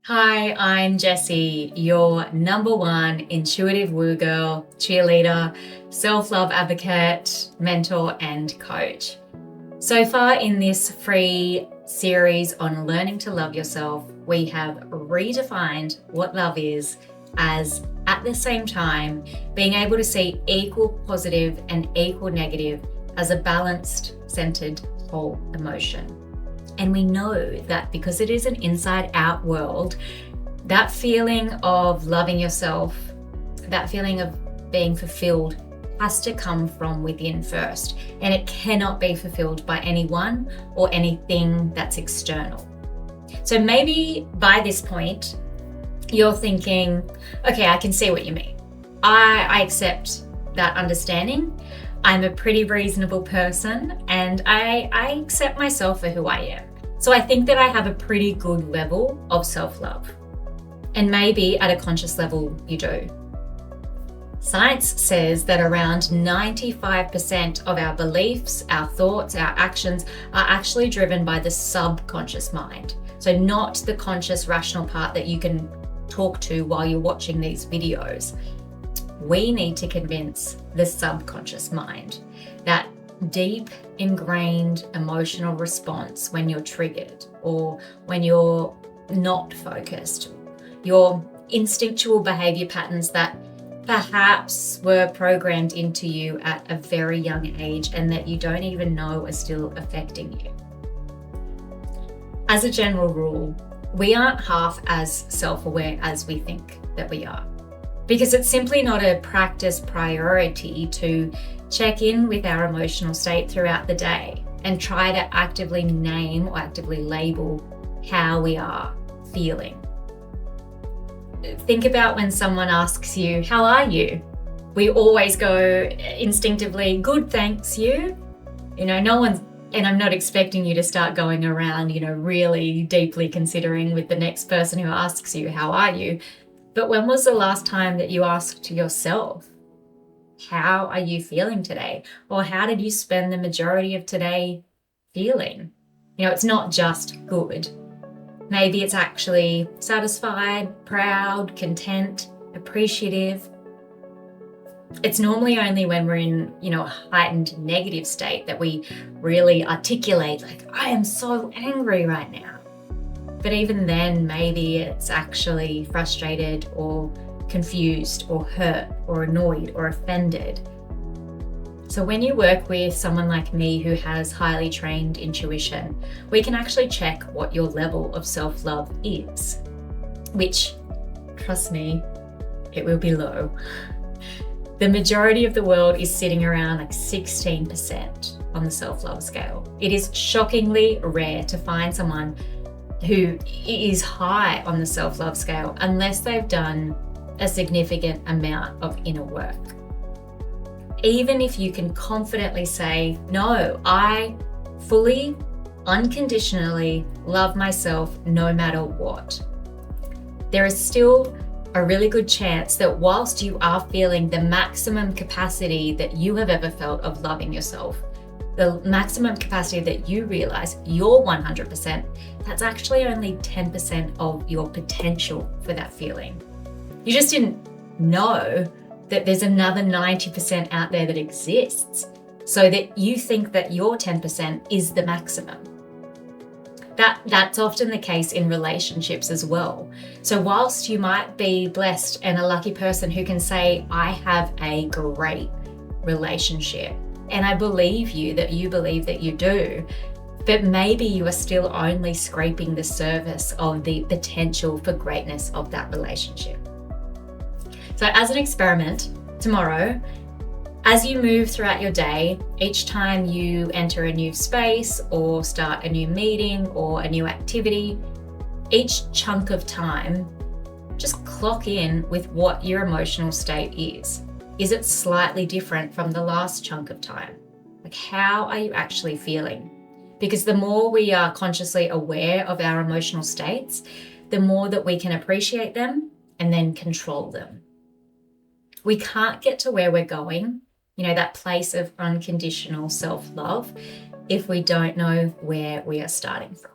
Hi, I'm Jessie, your number one intuitive woo girl, cheerleader, self-love advocate, mentor, and coach. So far in this free series on learning to love yourself, we have redefined what love is as at the same time being able to see equal positive and equal negative as a balanced, centered, whole emotion. And we know that because it is an inside out world, that feeling of loving yourself, that feeling of being fulfilled has to come from within first. And it cannot be fulfilled by anyone or anything that's external. So maybe by this point, you're thinking, okay, I can see what you mean. I accept that understanding. I'm a pretty reasonable person and I accept myself for who I am. So I think that I have a pretty good level of self-love. And maybe at a conscious level, you do. Science says that around 95% of our beliefs, our thoughts, our actions are actually driven by the subconscious mind. So not the conscious rational part that you can talk to while you're watching these videos. We need to convince the subconscious mind, that deep ingrained emotional response when you're triggered or when you're not focused, your instinctual behavior patterns that perhaps were programmed into you at a very young age and that you don't even know are still affecting you. As a general rule, we aren't half as self-aware as we think that we are, because it's simply not a practice priority to check in with our emotional state throughout the day and try to actively name or actively label how we are feeling. Think about when someone asks you, how are you? We always go instinctively, good, thanks, you. No one's, and I'm not expecting you to start going around, really deeply considering with the next person who asks you, how are you? But when was the last time that you asked yourself, how are you feeling today? Or how did you spend the majority of today feeling? It's not just good. Maybe it's actually satisfied, proud, content, appreciative. It's normally only when we're in, a heightened negative state that we really articulate, like, I am so angry right now. But even then, maybe it's actually frustrated or confused or hurt or annoyed or offended. So when you work with someone like me who has highly trained intuition, we can actually check what your level of self-love is, which, trust me, it will be low. The majority of the world is sitting around like 16% on the self-love scale. It is shockingly rare to find someone who is high on the self-love scale unless they've done a significant amount of inner work. Even if you can confidently say, no, I fully, unconditionally love myself no matter what, there is still a really good chance that whilst you are feeling the maximum capacity that you have ever felt of loving yourself, the maximum capacity that you realize you're 100%, that's actually only 10% of your potential for that feeling. You just didn't know that there's another 90% out there that exists, so that you think that your 10% is the maximum. That's often the case in relationships as well. So whilst you might be blessed and a lucky person who can say, I have a great relationship, and I believe you that you believe that you do, but maybe you are still only scraping the surface of the potential for greatness of that relationship. So as an experiment, tomorrow, as you move throughout your day, each time you enter a new space or start a new meeting or a new activity, each chunk of time, just clock in with what your emotional state is. Is it slightly different from the last chunk of time? Like, how are you actually feeling? Because the more we are consciously aware of our emotional states, the more that we can appreciate them and then control them. We can't get to where we're going, that place of unconditional self-love, if we don't know where we are starting from.